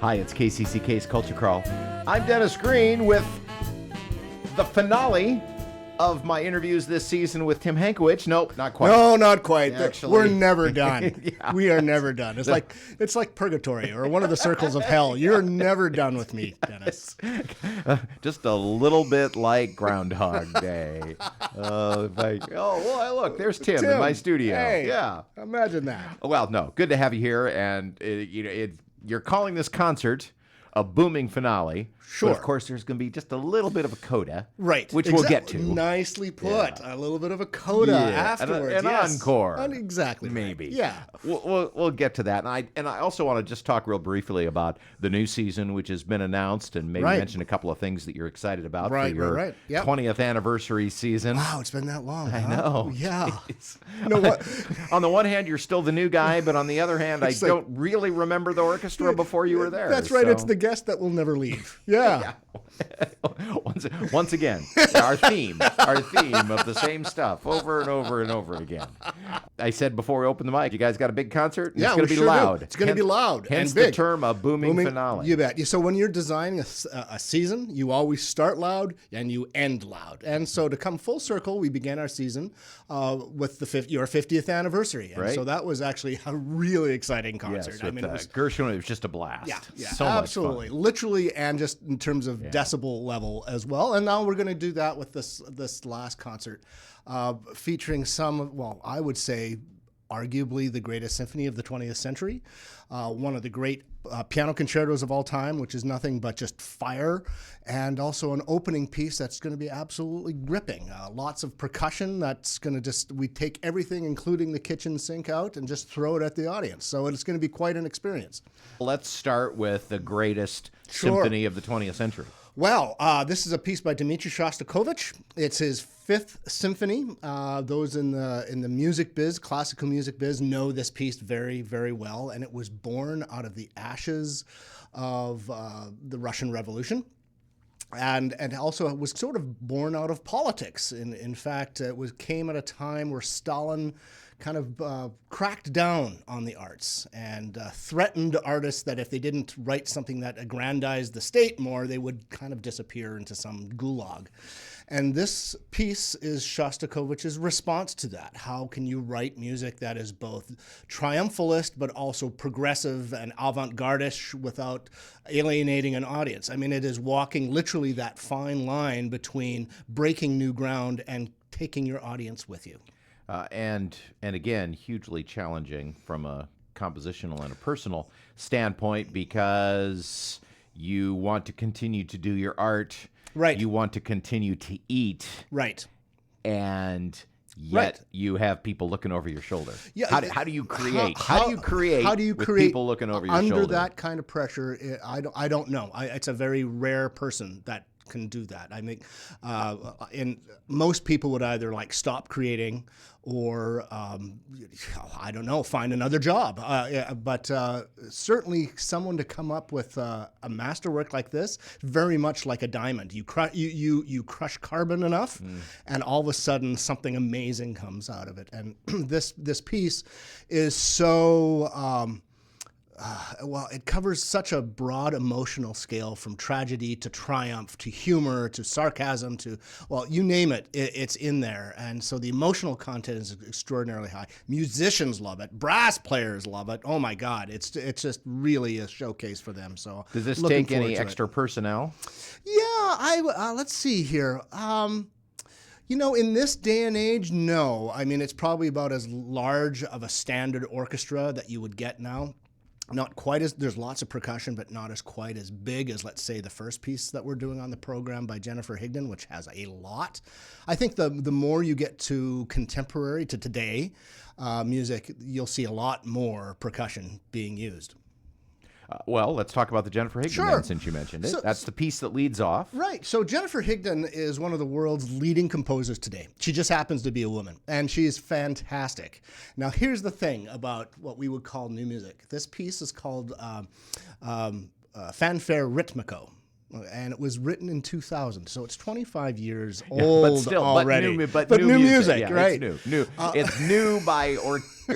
Hi, it's KCCK's Culture Crawl. I'm Dennis Green with the finale of my interviews this season with Tim Hankewich. Nope, not quite. No, not quite. Actually, we're never done. Yeah. We are never done. It's like purgatory or one of the circles of hell. You're never done with me, Dennis. Just a little bit like Groundhog Day. Look, there's Tim in my studio. Hey, yeah, imagine that. Well, no, good to have you here, and you're calling this concert a booming finale. Sure. But of course, there's going to be just a little bit of a coda. Right. Which we'll get to. Nicely put. Yeah. A little bit of a coda afterwards. An encore. Exactly. Maybe. Right. Yeah. We'll get to that. And I also want to just talk real briefly about the new season, which has been announced, and maybe mention a couple of things that you're excited about for your 20th anniversary season. Wow, it's been that long. I know. Yeah. You know what? On the one hand, you're still the new guy, but on the other hand, I don't really remember the orchestra before you were there. That's right. So. It's the guest that will never leave. Yeah. Once again, our theme of the same stuff over and over and over again. I said before we opened the mic, you guys got a big concert? Yeah, it's going to be loud. It's going to be loud hence and big. The term a booming finale. You bet. So when you're designing a season, you always start loud and you end loud. And so to come full circle, we began our season with your 50th anniversary. And so that was actually a really exciting concert. Yes, Gershwin, it was just a blast. Yeah, so absolutely. Much fun. Literally, and just in terms of decibel level as well. And now we're going to do that with this last concert, featuring I would say, arguably the greatest symphony of the 20th century, one of the great piano concertos of all time, which is nothing but just fire, and also an opening piece that's going to be absolutely gripping. Lots of percussion that's going to we take everything, including the kitchen sink out, and just throw it at the audience. So it's going to be quite an experience. Let's start with the greatest symphony of the 20th century. Well, this is a piece by Dmitri Shostakovich. It's his fifth symphony. Those in the music biz, classical music biz, know this piece very, very well. And it was born out of the ashes of the Russian Revolution. And also it was sort of born out of politics. In fact, it came at a time where Stalin kind of cracked down on the arts and threatened artists that if they didn't write something that aggrandized the state more, they would kind of disappear into some gulag. And this piece is Shostakovich's response to that. How can you write music that is both triumphalist but also progressive and avant-garde-ish without alienating an audience? I mean, it is walking literally that fine line between breaking new ground and taking your audience with you. And again, hugely challenging from a compositional and a personal standpoint, because you want to continue to do your art. Right. You want to continue to eat. Right. And yet you have people looking over your shoulder. Yeah. How do you create? How do you create with people looking over your shoulder? Under that kind of pressure, I don't know. It's a very rare person that can do that. I think most people would either stop creating or I don't know, find another job. But certainly someone to come up with a masterwork like this, very much like a diamond. You crush carbon enough, and all of a sudden something amazing comes out of it. And this piece is so. It covers such a broad emotional scale, from tragedy to triumph to humor to sarcasm to, you name it, it's in there. And so the emotional content is extraordinarily high. Musicians love it. Brass players love it. Oh my God, it's just really a showcase for them. So does this take any extra personnel? Yeah, let's see here. In this day and age, no. I mean, it's probably about as large of a standard orchestra that you would get now. Not quite as, there's lots of percussion, but not as quite as big as, let's say, the first piece that we're doing on the program by Jennifer Higdon, which has a lot. I think the more you get to contemporary, to today, music, you'll see a lot more percussion being used. Let's talk about the Jennifer Higdon then, since you mentioned it. So, that's the piece that leads off. Right. So Jennifer Higdon is one of the world's leading composers today. She just happens to be a woman, and she is fantastic. Now, here's the thing about what we would call new music. This piece is called Fanfare Ritmico. And it was written in 2000, so it's 25 years old already. But new music, right? It's new by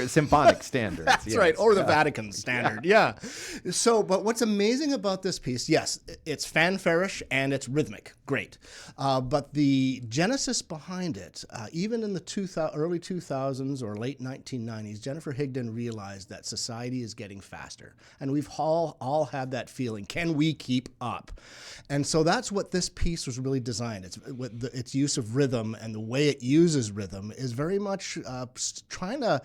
Symphonic standards. That's right, or the Vatican standard, yeah. So, but what's amazing about this piece, yes, it's fanfarish and it's rhythmic, great. But the genesis behind it, even in the early 2000s or late 1990s, Jennifer Higdon realized that society is getting faster. And we've all had that feeling, can we keep up? And so that's what this piece was really designed. Its use of rhythm and the way it uses rhythm is very much trying to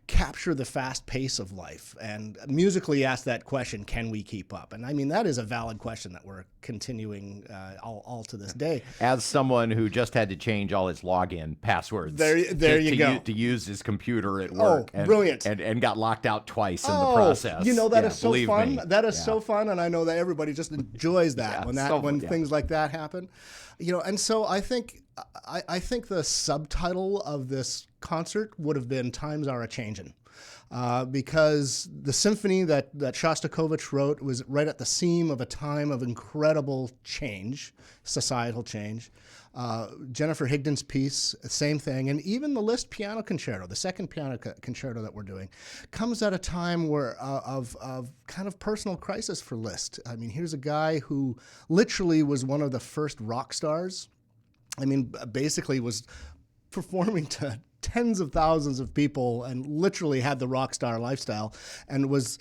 capture the fast pace of life and musically ask that question, can we keep up? And I mean, that is a valid question that we're continuing all to this day. As someone who just had to change all his login passwords to use his computer at work. Brilliant. And got locked out twice in the process. You know, that is so fun. Me. That is so fun, and I know that everybody just enjoys that when things like that happen. You know, and so I think the subtitle of this concert would have been "Times Are A-Changin'," because the symphony that Shostakovich wrote was right at the seam of a time of incredible change, societal change. Jennifer Higdon's piece, same thing, and even the Liszt Piano Concerto, the second piano concerto that we're doing, comes at a time where of kind of personal crisis for Liszt. I mean, here's a guy who literally was one of the first rock stars. I mean, basically was performing to tens of thousands of people and literally had the rock star lifestyle, and was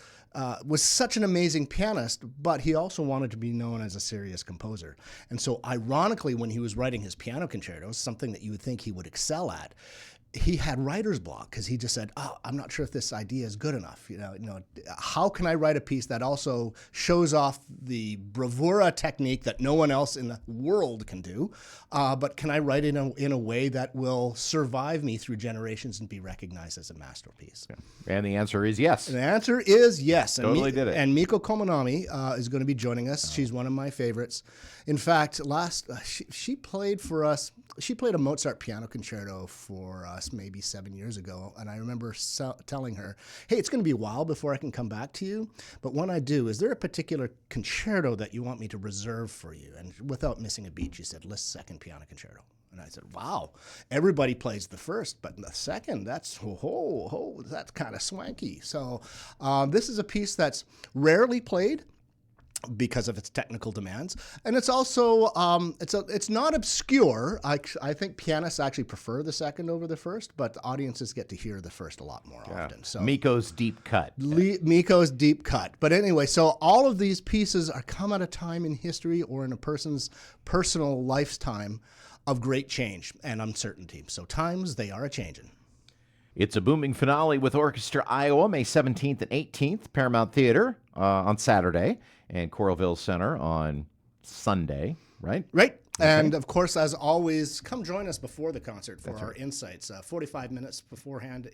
such an amazing pianist, but he also wanted to be known as a serious composer. And so ironically, when he was writing his piano concertos, something that you would think he would excel at, he had writer's block because he just said, I'm not sure if this idea is good enough. You know, how can I write a piece that also shows off the bravura technique that no one else in the world can do, but can I write it in a way that will survive me through generations and be recognized as a masterpiece? Yeah. And the answer is yes. And the answer is yes. Totally did it. And Miko Komanami is going to be joining us. She's one of my favorites. In fact, she played for us. She played a Mozart piano concerto for us maybe 7 years ago, and I remember telling her, hey, it's going to be a while before I can come back to you, but when I do, is there a particular concerto that you want me to reserve for you? And without missing a beat, she said, Liszt's second piano concerto. And I said, wow, everybody plays the first, but the second, that's kind of swanky. So this is a piece that's rarely played because of its technical demands, and it's also it's not obscure. I think pianists actually prefer the second over the first, but the audiences get to hear the first a lot more often. So Miko's deep cut. Miko's deep cut. But anyway, so all of these pieces are come at a time in history or in a person's personal lifetime of great change and uncertainty. So times, they are a-changin'. It's a booming finale with Orchestra Iowa, May 17th and 18th, Paramount Theatre on Saturday, and Coralville Center on Sunday, right? Right. Okay. And, of course, as always, come join us before the concert for our insights. 45 minutes beforehand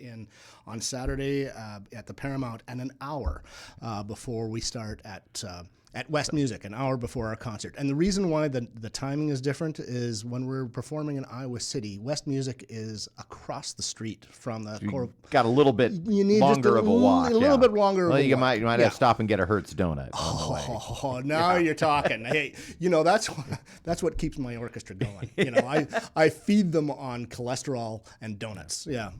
on Saturday at the Paramount, and an hour before we start at West Music, an hour before our concert. And the reason why the timing is different is when we're performing in Iowa City, West Music is across the street from the got a little bit longer of a walk. A little bit longer of a walk. You might have to stop and get a Hertz donut on the way. Now you're talking. Hey, that's what keeps my orchestra going. I feed them on cholesterol and donuts. Yeah.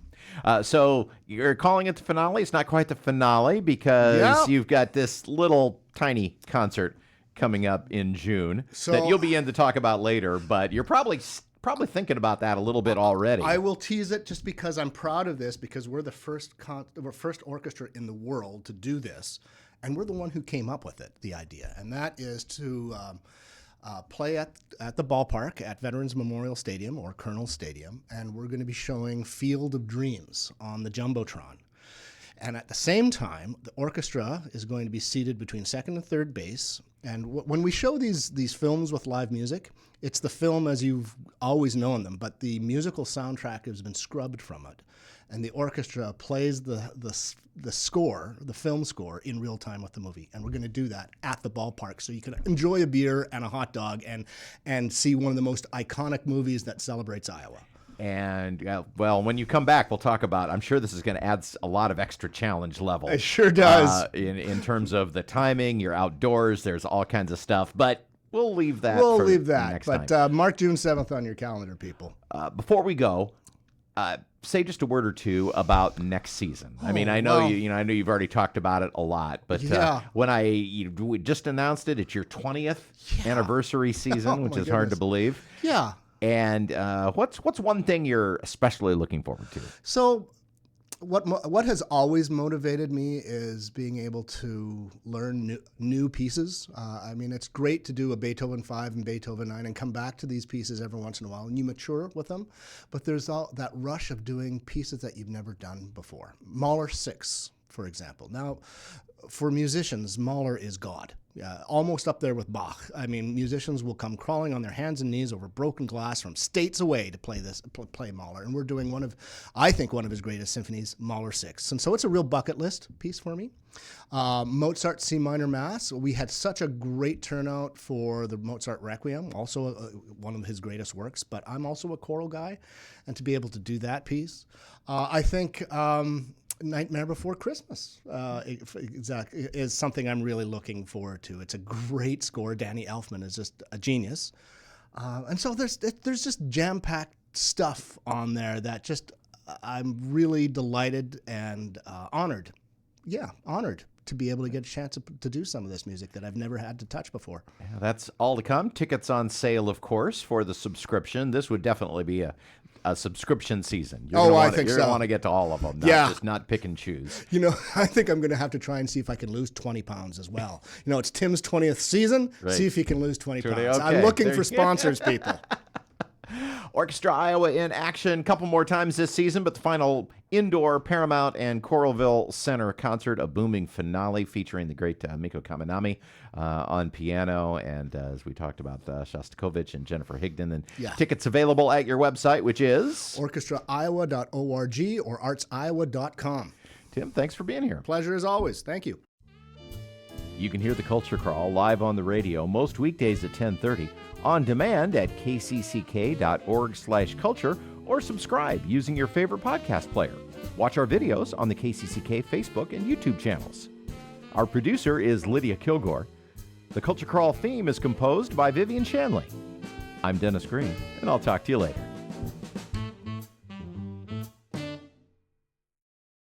So you're calling it the finale. It's not quite the finale because you've got this little tiny concert coming up in June that you'll be in to talk about later, but you're probably thinking about that a little bit already. I will tease it just because I'm proud of this, because we're the first orchestra in the world to do this, and we're the one who came up with it, the idea, and that is to play at the ballpark at Veterans Memorial Stadium or Colonel Stadium, and we're going to be showing Field of Dreams on the Jumbotron. And at the same time, the orchestra is going to be seated between second and third base. And when we show these films with live music, it's the film as you've always known them, but the musical soundtrack has been scrubbed from it. And the orchestra plays the score, the film score, in real time with the movie. And we're going to do that at the ballpark so you can enjoy a beer and a hot dog and see one of the most iconic movies that celebrates Iowa. And, when you come back, we'll talk about, I'm sure this is going to add a lot of extra challenge level. It sure does. In terms of the timing, you're outdoors, there's all kinds of stuff, but we'll leave that next time. Mark June 7th on your calendar, people. Before we go, say just a word or two about next season. I mean, I know I know you've already talked about it a lot, but when we just announced it, it's your 20th anniversary season, which is hard to believe. Yeah. And what's one thing you're especially looking forward to? So, what has always motivated me is being able to learn new pieces. I mean, it's great to do a Beethoven 5 and Beethoven 9 and come back to these pieces every once in a while, and you mature with them. But there's all that rush of doing pieces that you've never done before. Mahler 6, for example. Now, for musicians, Mahler is God. Almost up there with Bach. I mean, musicians will come crawling on their hands and knees over broken glass from states away to play Mahler. And we're doing I think one of his greatest symphonies, Mahler 6. And so it's a real bucket list piece for me. Mozart C minor Mass. We had such a great turnout for the Mozart Requiem, also one of his greatest works. But I'm also a choral guy, and to be able to do that piece, I think. Nightmare Before Christmas is something I'm really looking forward to. It's a great score. Danny Elfman is just a genius. And so there's just jam-packed stuff on there that just I'm really delighted and honored. Yeah, honored to be able to get a chance to do some of this music that I've never had to touch before. Yeah, that's all to come. Tickets on sale, of course, for the subscription. This would definitely be a subscription season. I think so. You're going to want to get to all of them, just not pick and choose. I think I'm going to have to try and see if I can lose 20 pounds as well. It's Tim's 20th season. Right. See if he can lose 20 pounds. Okay. I'm looking for sponsors, people. Orchestra Iowa in action a couple more times this season, but the final indoor Paramount and Coralville Center concert, a booming finale featuring the great Miko on piano, and as we talked about, Shostakovich and Jennifer Higdon. And tickets available at your website, which is orchestraiowa.org or artsiowa.com. Tim, thanks for being here. Pleasure as always. Thank you. You can hear the Culture Crawl live on the radio most weekdays at 10:30, on demand at kcck.org/culture, or subscribe using your favorite podcast player. Watch our videos on the KCCK Facebook and YouTube channels. Our producer is Lydia Kilgore. The Culture Crawl theme is composed by Vivian Shanley. I'm Dennis Green, and I'll talk to you later.